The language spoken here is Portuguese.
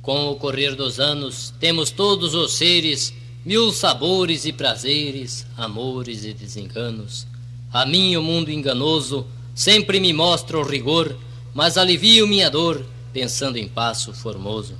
Com o correr dos anos, temos todos os seres mil sabores e prazeres, amores e desenganos. A mim o mundo enganoso sempre me mostra o rigor, mas alivio minha dor, pensando em passo formoso.